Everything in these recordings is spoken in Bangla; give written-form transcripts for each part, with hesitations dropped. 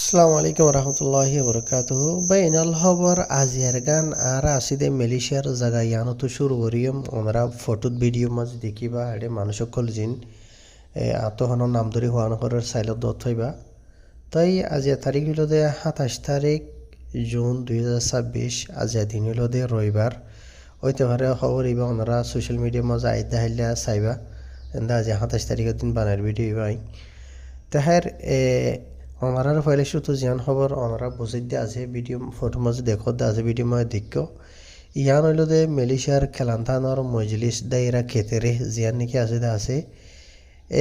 আসসালামু আলাইকুম রহমতুল্লাহি বরকাতুহু বাইনাল খবর আজিয়ার গান আর আসিদে মালয়েশিয়ার জায়গা ইয়ানো তো শুরু করিম আমরা ফটোত ভিডিও মাঝ দেখিবা এডে মানুষ সকল জিন আতহনৰ নাম ধৰি হোৱা নহৰৰ চাইলত দত থইবা তাই আজিয়া তারিখ হইল দে 27 জুন 2026 আজিয়া দিন হইল দে রবিবার হইতে পারে খবর ইবা ওনারা সোশ্যাল মিডিয়ার মাঝে আইদা হাইলা চাইবা এন্দা আজিয়া 27 তারিখের দিন বানার ভিডিও ইবাই তাহার অনারার ফাইলে শুধু জিয়ান খবর অনারা বুঝিত দিয়ে আছে ভিডিও ফটো মাঝে দেখো দে আছে ভিডিও মাঝে দেখো ইয়ান হইল দে মালয়েশিয়ার খেলান্তানোর মজলিস দায়রা খেতেরে জিয়ান নাকি আছে দে আছে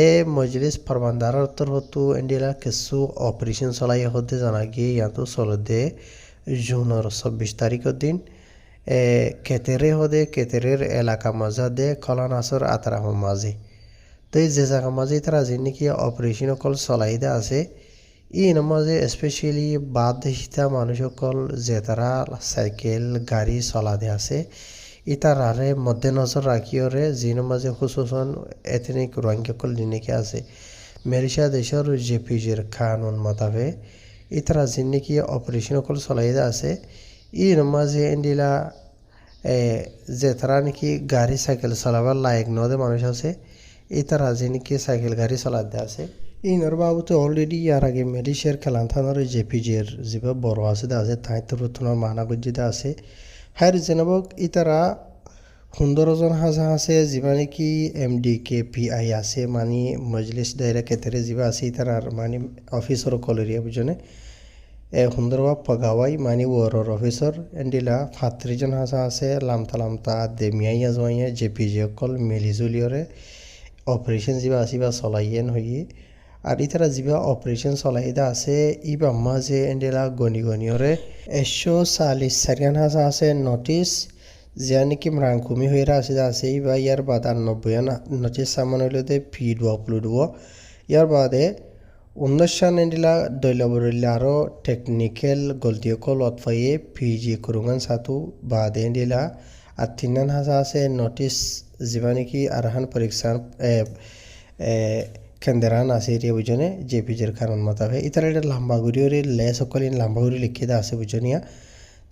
এ মজলিস ফরমানদারের তরফতো ইন্ডিয়া কিছু অপারেশন চলাই হতে জানা গিয়ে ইয়াতো চলতে জুনের 24 তারিখের দিন খেতেরে হদে খেতেরের এলাকা মাঝে দে কলানাসর আতরাহ মাঝে তো এই যে জায়গা মাঝে তারা যে নাকি অপারেশন অকল চলাই দে আছে ই মাঝে স্পেশালি বাদ হিতা মানুষ সকল যে তারা সাইকেল গাড়ি চলা দে আছে ইতারারে মধ্যে নজর রাখিওরে জিন মাঝে খুসুসন এথনিক রোহিঙ্গাকল জিনিকে আছে মালয়েশিয়া দেশের জেপিজির কানুন মোতাবে ইতারা জিন নাকি অপারেশন অকল চলাই দে আছে ই মাঝে ইন্ডিলা যে তারা নাকি গাড়ি সাইকেল চালাবার লায়ক নদে মানুষ আছে ইতারা যে নাকি সাইকেল গাড়ি চালাতে আছে ইনর বাবুতে অলরেডি ইয়ার আগে মালয়েশিয়ার খেলান্থানোর জেপিজির যেভাবে বড় আছে আছে তাই তোর মানা গজ্জিতে আছে হার জেনাবক ইতারা 15 জন হাজা আছে যিবা নাকি MDKPI আছে মানে মজলিস দায়রা ক্ষেত্রে যিবা আছে ইতারার মানে অফিসর কলেরিয়া বুঝনে সুন্দরবা পগাওয়াই মানে ওয়ারর অফিসর এন্ডিলা 35 জন হাজা আছে লামতা দেমিয়াইয়া জমাইয়া জেপিজি অকল মিলিজুলিয়রে অপারেশন যিবা আছে বা চলাইয়েন হইয়ে আর ইতারা যিবা অপারেশন চলাইদা আছে ইবা মাঝে এন্ডেলা গনিওরে 144 হাজা আছে নোটিস যা নাকি রাংকুমি হয়ে আছে ইবা ইয়ার বাদ 90 নোটিস সামান হইলে ফিড আপলোড হব ইয়ার বাদে 19 এন্ডেলা দৈলবরিল্লা আরো টেকনিক্যাল গলতি কল অতফাইয়ে পিজি করুঙ্গান সাতু বাদে এন্ডেলা আর 3 হাজা আছে নোটিস যিবা নাকি আরহান পরীক্ষা কেন্দ্রান আছে এরিয়া বুঝনে জেপিজির কারণ মোতাবে ইতারা এটা লাম্বাগুড়িওরে লেস সকল লাম্বাগুড়ি লিখে দা আছে বুঝনিয়া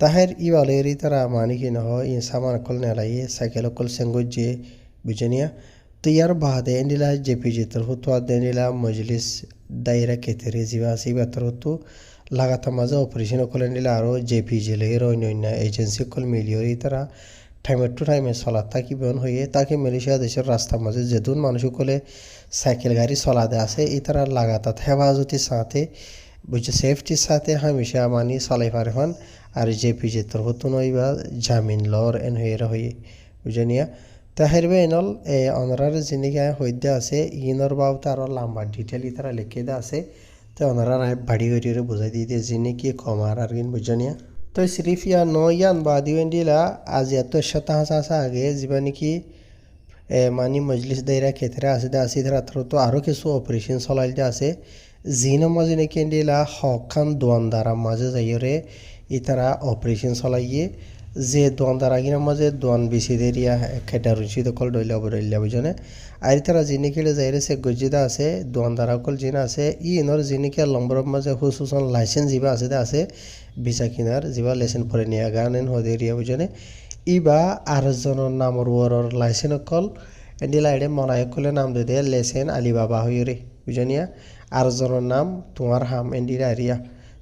তাহের ই বালেরি তারা মানি কি নহ ই সামান অকল নেলাইয়ে সাইকেল অকল সেঙ্গজে বুঝনিয়া তো ইয়ার বাদে এন্ডিলা জেপিজি তরফ তো দেনিলা মজলিস দায়রা কেতেরে যিবা আছে ইবা তরফ তো লাগাতা মাঝে অপারেশন অকল এন্ডিলা আরো জেপিজি লের অন্য এজেন্সি অকল মিলিয়রি তারা টাইমের টু টাইমে চলা থাকি বন হয়ে তাকে মালয়েশিয়া দেশের রাস্তার মাঝে যেদুন মানুষ সকলে সাইকেল গাড়ি চলাতে আছে এই তারা লাগাতার হেফাজতির সাথে বুঝছে সেফটির সাথে হামেশা মানি চলাই পারে হন আর জেপিজি তরফতো নইবা জামিন লর এন হয়ে বুঝনিয়া তাহের বেনল অনারার জিনিকা হইতে আছে ইনর বাবতে আরও লম্বা ডিটেল তারা লিখে দে আছে তো ওনারা বাড়ি গড়িয়ে বুঝাই দিয়ে দিয়ে জিনি কি কমার আর কিন বুঝনিয়া তো সিরিফ ইয়া নয়ান বাদিও এন্ডিলা আজ এত শতাংশ আছে আগে যিবা নাকি মানে মজলিস দায়রা ক্ষেত্রে আছে তারা তো আরও কিছু অপারেশন চলাইতে আছে জিন মাঝে নাকি এন্ডিলা হকান দোয়ানদারা মাঝে যাইরে ইতারা অপারেশন চলাইয়ে যে দোয়ানদার আগিনার মাঝে দোয়ান বেশি দেরিয়া খেটা রুচি দখল ডইলা বইলা বুঝনে আর তারা যিনি খেলে যাইরে সে গজ্জিদা আছে দোয়ানদারা অকল যিনি আছে ইনর যিনি কে লম্বর মাঝে হুসুসন লাইসেন্স যিবা আছে ভিসা কিনার যিবা লাইসেন্স পরে নিয়া গানেন হদেরিয়া বুঝনে ইবা আর জনের নামর ওয়ারর লাইসেন্স অকল এন্ডিলা এডে মনায় কলে নাম দে লেসেন আলিবাবা হইরে বুঝনিয়া আর জনের নাম তোমার হাম এন্ডিলা এরিয়া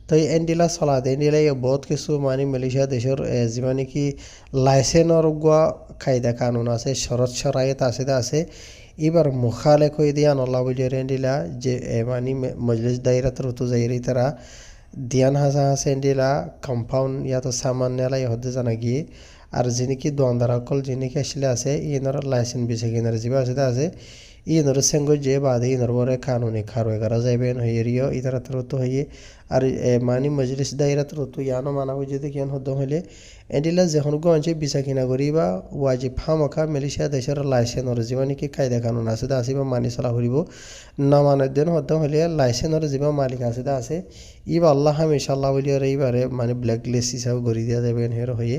তো এন্ডিলা চলা দে এন্ডিলা বহুত কিছু মানে মালয়েশিয়া দেশের যিবা নাকি লাইসেন্সর গোয়া কায়দা কানুন আছে শরৎ শরায়ত আছে এবার মুখালেখ হয়ে দিয়া নল্লা বুঝে এন্ডিলা যে মানে মজলিস দায়রা তো যাইরে তারা দিয়ান হাজা আছে এন্ডিলা কম্পাউন্ড ইয়াতো সামান নেলাই হতে জানা গিয়ে আর যিনিকি দোয়ানদার অকল যিনিকি আসলে আছে ইনর লাইসেন্স বেছে কিনার যিবা আছে ইনর সেঙ্গ যে বাদে ইনর বরে কানুনি খারো এগারা যাইবেন হইরিও ইতারা তো হইয়ে আর মানি মজলিস দায়রা তো ইয়ানো মানা হয়ে যদি কেন হতে হইলে এন্ডিলা যখন গঞ্জে বিছা কিনা করিবা ওয়াজিব হামকা মালয়েশিয়া দেশের লাইসেন্সর যিবা নাকি কায়দা কানুন আছে বা মানি চলা করিব না মানের দিন হতে হইলে লাইসেন্সর যিবা মালিক আছে ইবা আল্লাহ হামেশা আল্লাহ বলিয়া এইবারে মানে ব্ল্যাক লিস্ট হিসাবে গড়ি দিয়া যাবেন হের হয়ে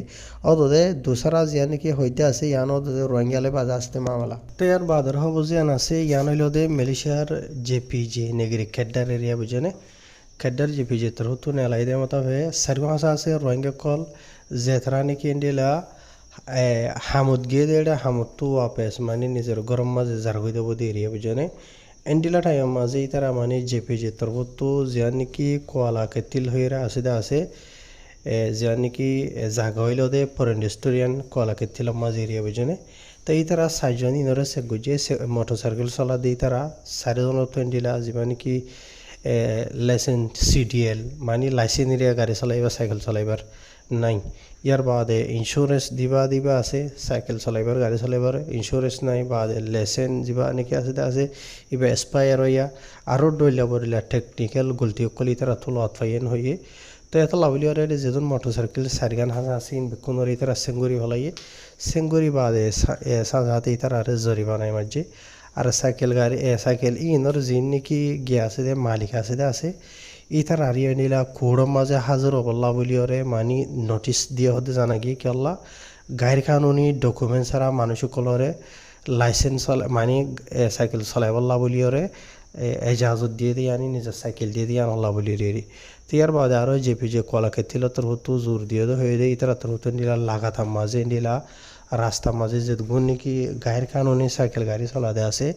অদে দুসরা জিয়া নাকি হইতে আছে ইয়ান অদে রোহিঙ্গালে বাজা আসতে মামলা তো ইয়ার বাদর হব জিয়ান আছে ইয়ান হইল দে মালয়েশিয়ার জেপিজি নেগরি খেড্ডার এরিয়া বুঝেনে keddar jipije terhutu ne laide mata ve sarwa se rohingya kol zetrani ki indila hamud gededa hamuttu wapes mani nijer gorom maze zargoide bodi area bujone endila time maze itara mani jipije terhutu zianiki koala ketil hoira asida ase zianiki জাগা হইল দে পরেন্ডেস্টোরিয়ান কোয়ালা কেtil maze area bujone তো এই তারা সাইজন ইনরে সে গুজে মোটরসাইকেল চলা দি তারা চাৰিজন টুৱেণ্টিলা যিবা নেকি লাইসেন্স CDL মানে লাইসেন্স এরিয়া গাড়ি চলাইবা সাইকেল চলাইবার নাই ইয়ার বাদে ইন্স্যুরেন্স দিবা আছে সাইকেল চলাইবার গাড়ি চলাইবার ইন্স্যুরেন্স নাই বাদে লাইসেন্স যিবা নেকি আছে ইবা এক্সপায়ার হইয়া আরও ডইলা বরিলা টেকনিক্যাল গলতি কলি তারা তুলো আতফাইন হইয়ে তো এত লাভলিওরে যেজন মোটরসাইকেল সারগান হাজা আসিন বেকুনরি তারা সেঙ্গুরি হলাইয়ে সেঙ্গুরি বাদে সাজাতে তারা আর জরিমানায় মাঝে আর সাইকেল গাড়ি সাইকেল ইনর জিন নাকি গিয়া আছে দে মালিক আছে দে আছে ই তার আরিয়া নিলা কোড়ম মাঝে হাজার অবল্লা বলিওরে মানি নোটিস দিয়ে হতে জানা গিয়ে কেল্লা গাড়ি কানুনি ডকুমেন্ট ছাড়া মানুষ কলরে লাইসেন্স মানি সাইকেল চলাই বল্লা বলিওরে এজাজত দিয়ে দিয়ে আনি নিজের সাইকেল দিয়ে দিয়ে আনল্লা বলি রেরি তো ইয়ার বাদে আরও জেপিজে কলা খেতিল তোর হতো জোর দিয়ে হয়ে দেয় ইতারা তোর হতো নিলা লাগাতাম মাঝে নিলা রাস্তা মাঝে যে গুণ নাকি গায়ের কানুনি সাইকেল গাড়ি চলাতে আছে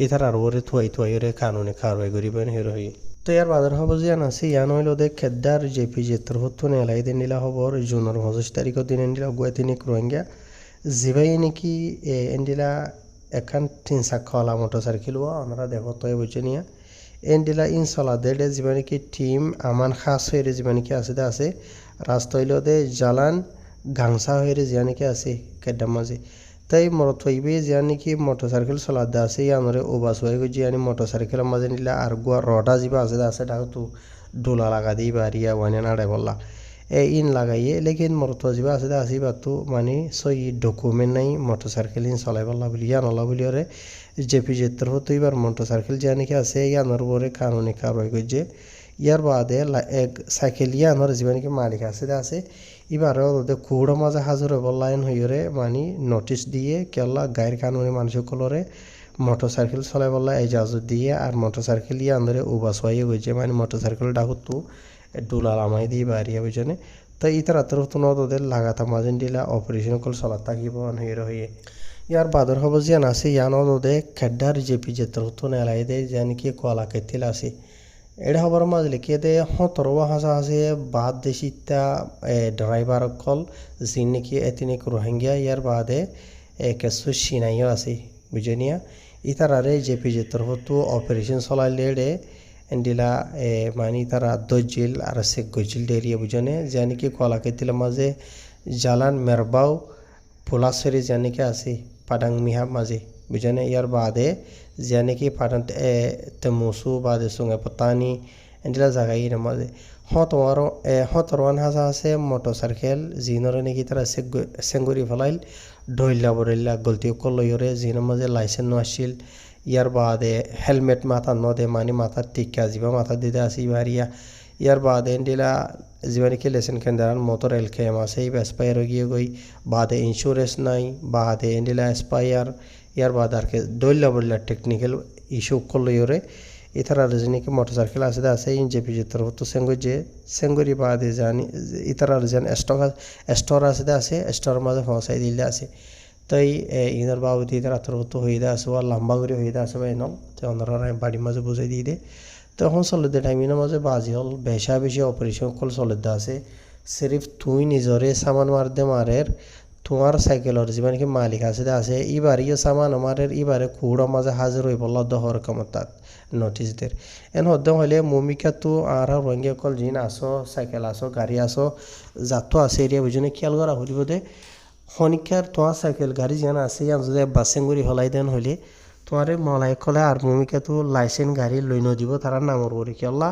এটার আর ওরে থুয়াই ওরে কানুনি কারবাই করিবেন হের হয়ে তো ইয়ার বাজার হব যে আছে ইয়ান হইল দে খেদ্দার জেপিজে তোর হতো নেলাই দিন নিলা হবর জুনের 25 তারিখের দিন এন্ডিলা গুয়াতিনিক রোহিঙ্গা যেবাই নাকি এন্ডিলা এখান 3 চাক্কাওয়ালা মোটরসাইকেল ওনারা দেখো তয় বুঝে নিয়া এন্ডিলা ইনশাল্লাহ দেড়ে যিবা নাকি টিম আমান খাস হয়ে যিবা নাকি আছে রাস্তা হইল দে জালান গাংসা হয়ে যিয়া নাকি আছে কেডার মাঝে তাই মরত হইবে যিয়া নাকি মোটরসাইকেল চলাতে আছে ইয়ানরে ওবাস হয়ে গেছে যিয়া মোটরসাইকেলের মাঝে নিলা আর গুয়া রডা যিবা আছে ডাকতো ডোলা লাগা দিই বাড়িয়া ওয়ানে নাড়াই বললা ইন লাগাইয়ে লেকিন মরত যিবা আছে বাতো মানে সই ডকুমেন্ট নাই মোটরসাইকেল ইন চলাই বললা বলি ইয়ানলা বলি ওরে জেপিজে তরফ এবার মোটরসাইকেল যিয়া নাকি আছে ইয়ানোর পরে কানুনি কারবাই করছে ইয়ার বাদে এক সাইকেল ইয়ানোর যিবা নাকি মালিক আছে এবার ওদের কুড়ো মাঝে হাজার লাইন হইরে মানে নোটিস দিয়ে কেলা গায়ের কানুনি মানুষ কলরে মোটরসাইকেল চলাই বললা এজাজত দিয়ে আর মোটরসাইকেল ইয়ানরে উবাস হয়ে গেছে মানে মোটরসাইকেল ডাকুতো ডোলা লামাই দিয়ে বাড়িয়া বুঝনে তো ইতার তরফ তো ওদের লাগাতাম মাঝে দিলা অপারেশন কল চলা থাকিব হইরে হইয়ে ইয়ার বাদর হব যে আছে ইয়ান ওদের খেড্ডার জেপিজে তরফ তো নেলাই দেয় যে নাকি কলা কেতিল আছে এটা হবার মাঝে লিখিয়ে দেয় তরবা হাসা আছে বাদ দেশিতা ড্রাইভার কল যিন নাকি এতিনিক রোহিঙ্গা ইয়ার বাদে কিছু সিনাইও আছে বুঝে নিয়া ইতারারে জেপিজে তরফ তো অপারেশন চলাইলে ডে এন্ডিলা মানে তারা দজিল আর শেখ গজিল ডেরিয়া বুঝনে যে নাকি কলা কেতিল মাঝে জালান মেরবাও পোলাসরি যে নাকি আছে পাডাং মিহা মাঝে বুঝনে ইয়ার বাদে যে নাকি পাডাং তেমুসু বাদে সঙ্গে পতানি এন্ডিলা জায়গায় মাঝে হতরওয়ান হাজা আছে মোটরসাইকেল জিনরে নাকি তারা সেঙ্গুরি ফেলাইল ডইলা বড়ইলা গলতি কলইরে জিনের মাঝে লাইসেন্স আসছিল ইয়ার বাদে হেলমেট মাথা নদে মানে মাথার টিকা যিবা মাথা দিতে আসি বাড়িয়া ইয়ার বাদে এন্ডিলা যিবা নাকি লেসেন কেন্দ্রান মোটর এলকেএম আছে এই এক্সপায়ার হয়ে গিয়ে গই বাদে ইন্স্যুরেন্স নাই বাদে এন্ডিলা এক্সপায়ার ইয়ার বাদে আর ডইলা বড়ইলা টেকনিক্যাল ইস্যু করলইরে ইতারা নাকি মোটরসাইকেল আছে ইন জেপিজে তরফ তো সেঙ্গুরি বাদে জানি ইতারা যেন স্টোর আছে স্টোর মাঝে পৌঁছাই দিলে আছে তাই ইনার বাবুদি তারা তরফ তো হয়ে আছে আর লম্বা করে হয়ে আছে বা এনল তো ওনারা বাড়ির মাঝে বুঝাই দিয়ে দে তখন চলে টাইমিনের মাঝে বাজি হল বেশি অপারেশন কল চলে আছে সিরিফ তুই নিজরে সামান মারের তোমার সাইকেলের যিবা নাকি মালিক আছে ইবারিও সামান আমারের ইবারে কুড়ো মাঝে হাজির হয়ে পড়ল দহর কামতাত নোটিস দের এন হদ্দম হলে মমিকা তো আর রোহিঙ্গা কল জিন আসো সাইকেল আসো গাড়ি আসো যাতো আছে এরিয়া বুঝনে খেয়াল করা হলিব দে শনিকার তোমার সাইকেল গাড়ি যেন আছে ইয়ান যদি বাসেঙ্গুরি হলাই দেন হলে তোমার মলাই কলে আর মমিকা তো লাইসেন্স গাড়ি লই নদিব তারা নামর করি কেলা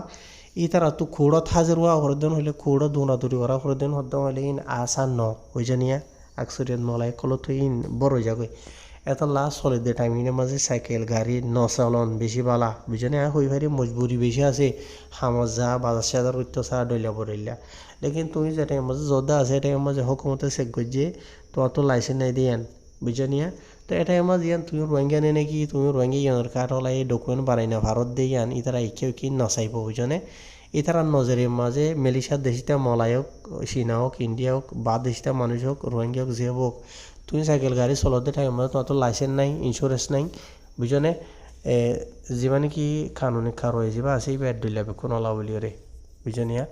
ই তারা তো খুড়ত হাজির হওয়া করে দেন হলে খুড়ো দৌড়াদৌড়ি করা করে দেন হদ্দম হলে ইন আসা ন ওই জানিয়া আকসরিয়ান মলাই কল তো ইন বড় যাগই এত লাস্ট চলে দে টাইমিনের মাঝে সাইকেল গাড়ি নচলন বেশি বালা বুঝনে হই ভারি মজবুরি বেশি আছে হামজা বাজার সাজার অত্যাচার ডইলা বড়ইলা লেকিন তুমি যে টাইম মাঝে যোদ্ধা আছে টাইম মাঝে হুকুমতে চেক করছে তোমার তো লাইসেন্স নাই দিয়ান বুঝনিয়া তো এটা মাঝে ইয়ান তুমি রোহিঙ্গা নে নাকি তুমি রোহিঙ্গা ইয়ানোর কাঠ হলাই ডকুমেন্ট বানাই না ভারত দিয়ে ইয়ান ইতারা একেও কি নচাইব বুঝনে ইতারার নজরের মাঝে মালয়েশিয়ার দেশিতা মলাই হোক চীনা হোক ইন্ডিয়া হোক বা দেশিতা মানুষ হোক রোহিঙ্গা হোক যে হোক তুমি সাইকেল গাড়ি চলাতে টাইম তোমার তো লাইসেন্স নাই ইন্স্যুরেন্স নাই বুঝনে যিমানে কি কানুনি কারো যাবা আছে বেড দিলে কোনো লাভ বুলিওরে বুঝনিয়া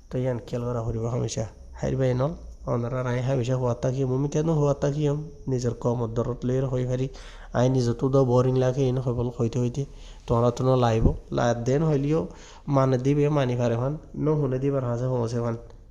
তো ইয়ান খেয়াল করা হরিব হামেশা হাইরবাই নল অনারা রায় হামেশা হওয়া থাকি মুমি কেন হওয়া থাকি নিজের কমর দরত লইর হই পারি আই নিজতো দ বোরিং লাগে ইন হইবল হইতে হইতে তোমরা তো লাইব লা দেন হইলিও মানে দিবে মানি পারে হন ন হুনে দিবার হাজে হমসে হন